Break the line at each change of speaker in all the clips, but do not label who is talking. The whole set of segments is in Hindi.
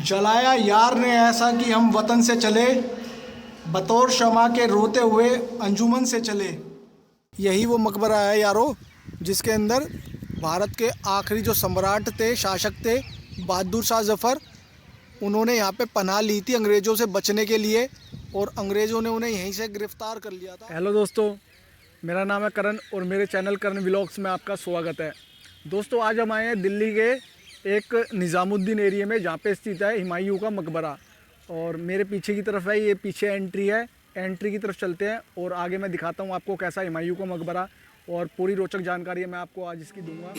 जलाया यार ने ऐसा कि हम वतन से चले, बतौर शमा के रोते हुए अंजुमन से चले। यही वो मकबरा है यारो, जिसके अंदर भारत के आखिरी जो सम्राट थे, शासक थे, बहादुर शाह जफ़र, उन्होंने यहाँ पे पनाह ली थी अंग्रेज़ों से बचने के लिए, और अंग्रेज़ों ने उन्हें यहीं से गिरफ़्तार कर लिया था।
हेलो दोस्तों, मेरा नाम है करण और मेरे चैनल करण व्लॉग्स में आपका स्वागत है। दोस्तों, आज हम आए हैं दिल्ली के एक निज़ामुद्दीन एरिया में, जहाँ पे स्थित है हुमायूं का मकबरा। और मेरे पीछे की तरफ है, ये पीछे एंट्री है, एंट्री की तरफ चलते हैं और आगे मैं दिखाता हूँ आपको कैसा हुमायूं का मकबरा, और पूरी रोचक जानकारी है मैं आपको आज इसकी दूंगा।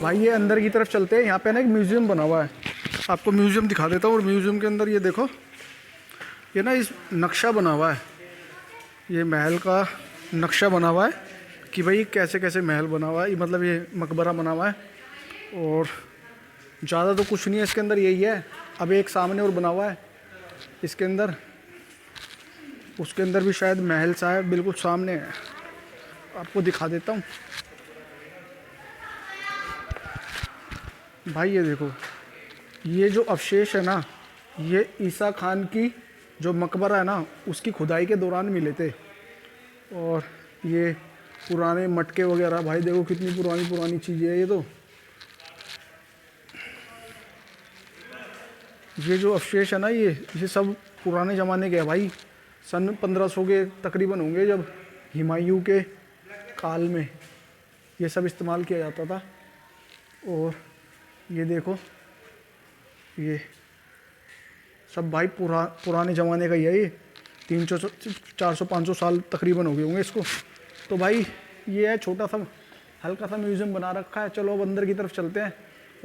भाई ये अंदर की तरफ चलते हैं, यहाँ पे ना एक म्यूज़ियम बना हुआ है, आपको म्यूज़ियम दिखा देता हूँ। और म्यूज़ियम के अंदर ये देखो, ये ना इस नक्शा बना हुआ है, ये महल का नक्शा बना हुआ है कि भाई कैसे कैसे महल बना हुआ है, मतलब ये मकबरा बना हुआ है। और ज़्यादा तो कुछ नहीं है इसके अंदर, यही है। अब एक सामने और बना हुआ है इसके अंदर, उसके अंदर भी शायद महल सा है, बिल्कुल सामने है, आपको दिखा देता हूँ। भाई ये देखो, ये जो अवशेष है ना, ये ईसा खान की जो मकबरा है ना, उसकी खुदाई के दौरान मिले थे। और ये पुराने मटके वगैरह, भाई देखो कितनी पुरानी पुरानी चीज़ें है ये तो। ये जो अवशेष है ना, ये सब पुराने ज़माने के है भाई। सन 1500 के तकरीबन होंगे, जब हुमायूं के काल में ये सब इस्तेमाल किया जाता था। और ये देखो, ये सब भाई पुराने ज़माने का ही है। ये 300 400 500 साल तकरीबन हो गए होंगे इसको। तो भाई ये है, छोटा सा हल्का सा म्यूज़ियम बना रखा है। चलो अब अंदर की तरफ चलते हैं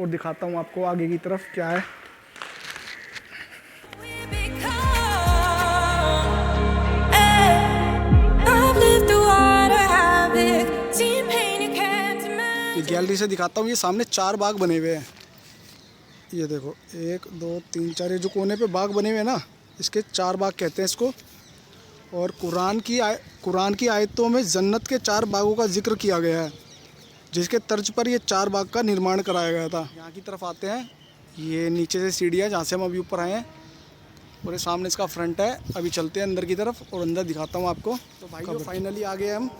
और दिखाता हूँ आपको आगे की तरफ क्या है। ये गैलरी से दिखाता हूँ, ये सामने 4 बाग बने हुए हैं। ये देखो 1 2 3 4, ये जो कोने पे बाग बने हुए हैं ना, इसके 4 बाग कहते हैं इसको। और कुरान की आयतों में जन्नत के 4 बागों का जिक्र किया गया है, जिसके तर्ज पर ये 4 बाग का निर्माण कराया गया था। यहाँ की तरफ आते हैं, ये नीचे से सीढ़ियाँ जहाँ से हम अभी ऊपर आए हैं, और ये सामने इसका फ्रंट है। अभी चलते हैं अंदर की तरफ और अंदर दिखाता हूँ आपको। तो भाई फाइनली आ गए हम,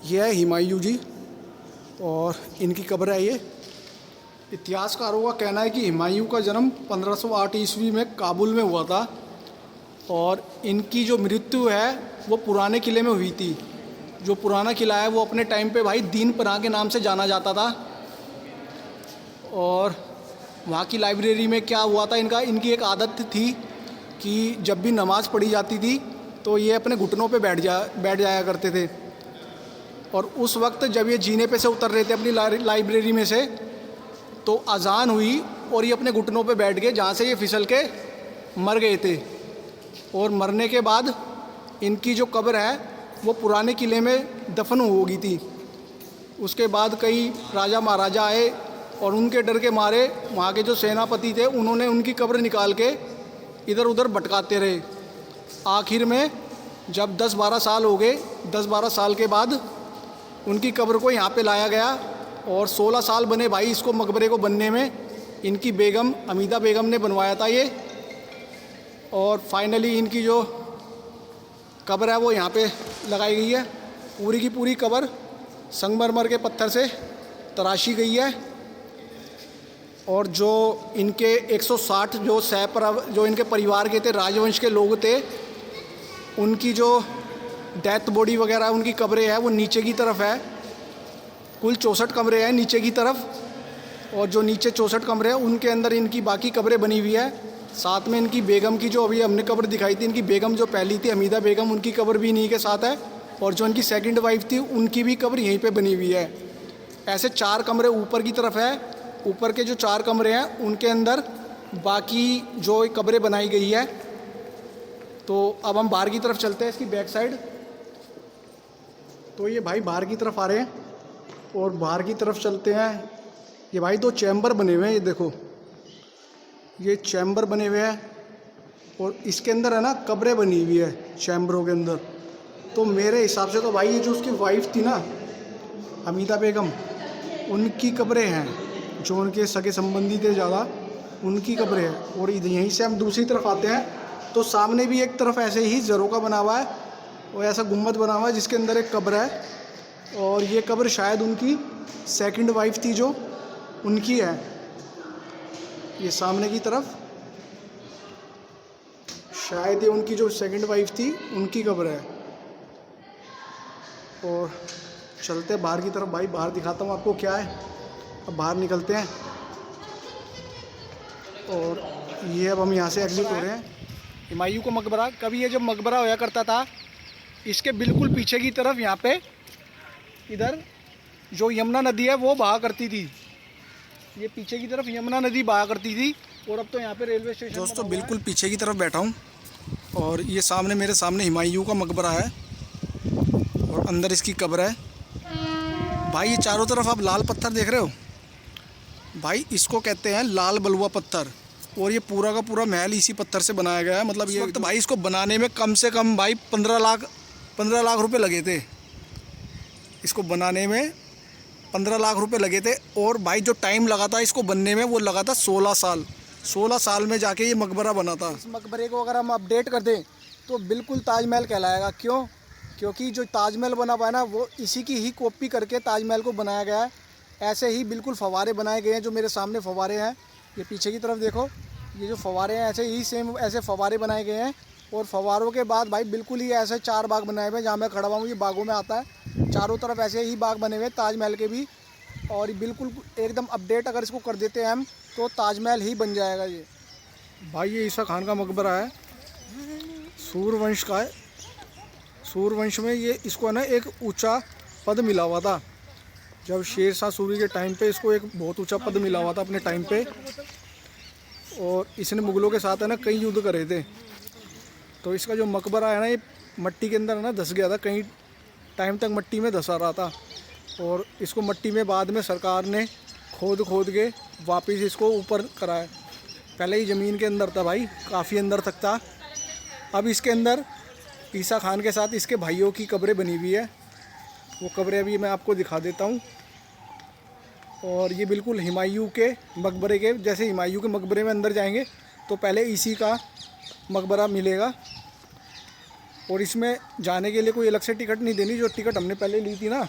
ये है हुमायूं जी और इनकी कब्र है ये। इतिहासकारों का कहना है कि हुमायूं का जन्म 1508 ईस्वी में काबुल में हुआ था, और इनकी जो मृत्यु है वो पुराने किले में हुई थी। जो पुराना किला है वो अपने टाइम पे भाई दीन पनाह के नाम से जाना जाता था। और वहाँ की लाइब्रेरी में क्या हुआ था, इनकी एक आदत थी कि जब भी नमाज़ पढ़ी जाती थी तो ये अपने घुटनों पे बैठ जाया करते थे। और उस वक्त जब ये जीने पे से उतर रहे थे अपनी लाइब्रेरी में से, तो अजान हुई और ये अपने घुटनों पे बैठ गए, जहाँ से ये फिसल के मर गए थे। और मरने के बाद इनकी जो कब्र है वो पुराने किले में दफन हो गई थी। उसके बाद कई राजा महाराजा आए और उनके डर के मारे वहाँ के जो सेनापति थे, उन्होंने उनकी कब्र निकाल के इधर उधर भटकाते रहे। आखिर में जब 10-12 साल हो गए, 10-12 साल के बाद उनकी कब्र को यहाँ पे लाया गया। और 16 साल बने भाई इसको, मकबरे को बनने में। इनकी बेगम हमीदा बेगम ने बनवाया था ये। और फाइनली इनकी जो कब्र है वो यहाँ पे लगाई गई है। पूरी की पूरी कब्र संगमरमर के पत्थर से तराशी गई है। और जो इनके 160 जो इनके परिवार के थे, राजवंश के लोग थे, उनकी जो डेथ बॉडी वगैरह उनकी कब्रें हैं वो नीचे की तरफ है। कुल 64 कमरे हैं नीचे की तरफ, और जो नीचे 64 कमरे हैं उनके अंदर इनकी बाकी कब्रें बनी हुई है। साथ में इनकी बेगम की, जो अभी हमने कब्र दिखाई थी, इनकी बेगम जो पहली थी हमीदा बेगम, उनकी कब्र भी इन्हीं के साथ है। और जो इनकी सेकंड वाइफ थी उनकी भी कब्र यहीं पे बनी हुई है। ऐसे 4 कमरे ऊपर की तरफ है। ऊपर के जो 4 कमरे हैं उनके अंदर बाकी जो कब्रें बनाई गई है। तो अब हम बाहर की तरफ चलते हैं, इसकी बैक साइड। तो ये भाई बाहर की तरफ आ रहे हैं और बाहर की तरफ चलते हैं। ये भाई 2 चैम्बर बने हुए हैं, ये देखो, ये चैम्बर बने हुए हैं। और इसके अंदर है ना कब्रें बनी हुई है चैम्बरों के अंदर। तो मेरे हिसाब से तो भाई ये जो उसकी वाइफ थी ना, हमीदा बेगम, उनकी कब्रें हैं, जो उनके सगे संबंधी थे ज़्यादा, उनकी कब्रें हैं। और यहीं से हम दूसरी तरफ आते हैं तो सामने भी एक तरफ ऐसे ही ज़रोका बना हुआ है और ऐसा गुम्बद बना हुआ है जिसके अंदर एक कब्र है, और ये कब्र शायद उनकी सेकंड वाइफ थी जो उनकी है। ये सामने की तरफ शायद ये उनकी जो सेकंड वाइफ थी उनकी कब्र है। और चलते हैं बाहर की तरफ भाई, बाहर दिखाता हूँ आपको क्या है। अब बाहर निकलते हैं और ये अब हम यहाँ से एग्जिट हो रहे हैं। हुमायूं का मकबरा, कभी ये जो मकबरा होया करता था इसके बिल्कुल पीछे की तरफ यहाँ पे इधर जो यमुना नदी है वो बहा करती थी। ये पीछे की तरफ यमुना नदी बहा करती थी और अब तो यहाँ पे रेलवे स्टेशन। दोस्तों बिल्कुल पीछे की तरफ बैठा हूँ और ये सामने मेरे सामने हुमायूं का मकबरा है और अंदर इसकी कब्र है। भाई ये चारों तरफ आप लाल पत्थर देख रहे हो भाई, इसको कहते हैं लाल बलुआ पत्थर, और ये पूरा का पूरा महल इसी पत्थर से बनाया गया है। मतलब ये तो भाई इसको बनाने में कम से कम भाई 15 लाख रुपए लगे थे। इसको बनाने में 15 लाख रुपए लगे थे, और भाई जो टाइम लगा था इसको बनने में वो लगा था 16 साल। 16 साल में जाके ये मकबरा बना था। इस मकबरे को अगर हम अपडेट कर दें तो बिल्कुल ताजमहल कहलाएगा। क्यों? क्योंकि जो ताजमहल बना हुआ है ना वो इसी की ही कॉपी करके ताजमहल को बनाया गया है। ऐसे ही बिल्कुल फव्वारे बनाए गए हैं, जो मेरे सामने फव्वारे हैं, ये पीछे की तरफ देखो, ये जो फव्वारे हैं ऐसे ही सेम ऐसे फव्वारे बनाए गए हैं। और फव्वारों के बाद भाई बिल्कुल ही ऐसे 4 बाग बनाए हुए हैं। जहाँ मैं खड़ा हुआ हूँ ये बागों में आता है, चारों तरफ ऐसे ही बाग बने हुए हैं ताजमहल के भी। और बिल्कुल एकदम अपडेट अगर इसको कर देते हैं हम तो ताजमहल ही बन जाएगा ये। भाई ये ईसा खान का मकबरा है, सूर्यवंश का है। सूर्यवंश में ये इसको है ना एक ऊंचा पद मिला हुआ था। जब शेर शाह सूरी के टाइम पे इसको एक बहुत ऊंचा पद मिला हुआ था अपने टाइम पे, और इसने मुगलों के साथ है ना कई युद्ध करे थे। तो इसका जो मकबरा है ना ये मट्टी के अंदर है ना धंस गया था, कई टाइम तक मट्टी में धंसा रहा था। और इसको मट्टी में बाद में सरकार ने खोद के वापस इसको ऊपर कराया। पहले ही ज़मीन के अंदर था भाई, काफ़ी अंदर तक था। अब इसके अंदर ईसा खान के साथ इसके भाइयों की कब्रें बनी हुई है। वो कब्रें अभी मैं आपको दिखा देता हूँ। और ये बिल्कुल हुमायूं के मकबरे के जैसे, हुमायूं के मकबरे में अंदर जाएंगे तो पहले इसी का मकबरा मिलेगा। और इसमें जाने के लिए कोई अलग से टिकट नहीं देनी, जो टिकट हमने पहले ली थी ना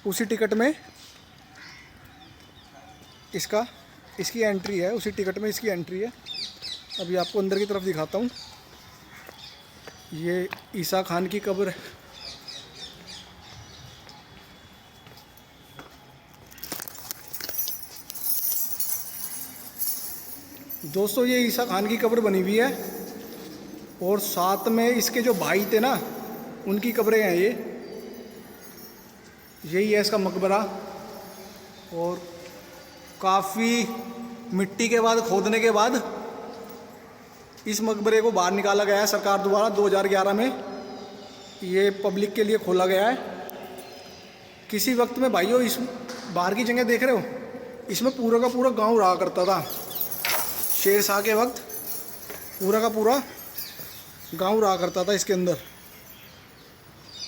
उसी टिकट में इसकी एंट्री है, उसी टिकट में इसकी एंट्री है। अभी आपको अंदर की तरफ दिखाता हूँ। ये ईसा खान की कब्र है। दोस्तों ये ईसा खान की कब्र बनी हुई है और साथ में इसके जो भाई थे ना उनकी कब्रें हैं। यही है इसका मकबरा। और काफ़ी मिट्टी के बाद खोदने के बाद इस मकबरे को बाहर निकाला गया है सरकार द्वारा 2011 में। ये पब्लिक के लिए खोला गया है। किसी वक्त में भाइयों इस बाहर की जगह देख रहे हो, इसमें पूरा का पूरा गांव रहा करता था। शेर शाह के वक्त पूरा का पूरा गांव रहा करता था इसके अंदर।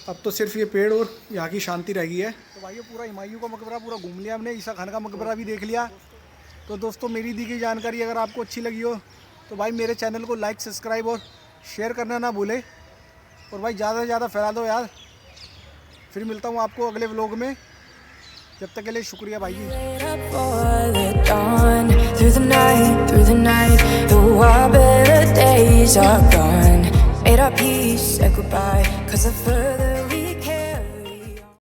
अब तो सिर्फ ये पेड़ और यहाँ की शांति रह गई है। तो भाइयों पूरा हुमायूं का मकबरा पूरा घूम लिया हमने, ईसा खान का मकबरा भी देख लिया। तो दोस्तों मेरी दी गई जानकारी अगर आपको अच्छी लगी हो तो भाई मेरे चैनल को लाइक, सब्सक्राइब और शेयर करना ना भूले। और भाई ज़्यादा से ज़्यादा फैला दो यार। फिर मिलता हूँ आपको अगले व्लॉग में, जब तक के लिए शुक्रिया भाई जी।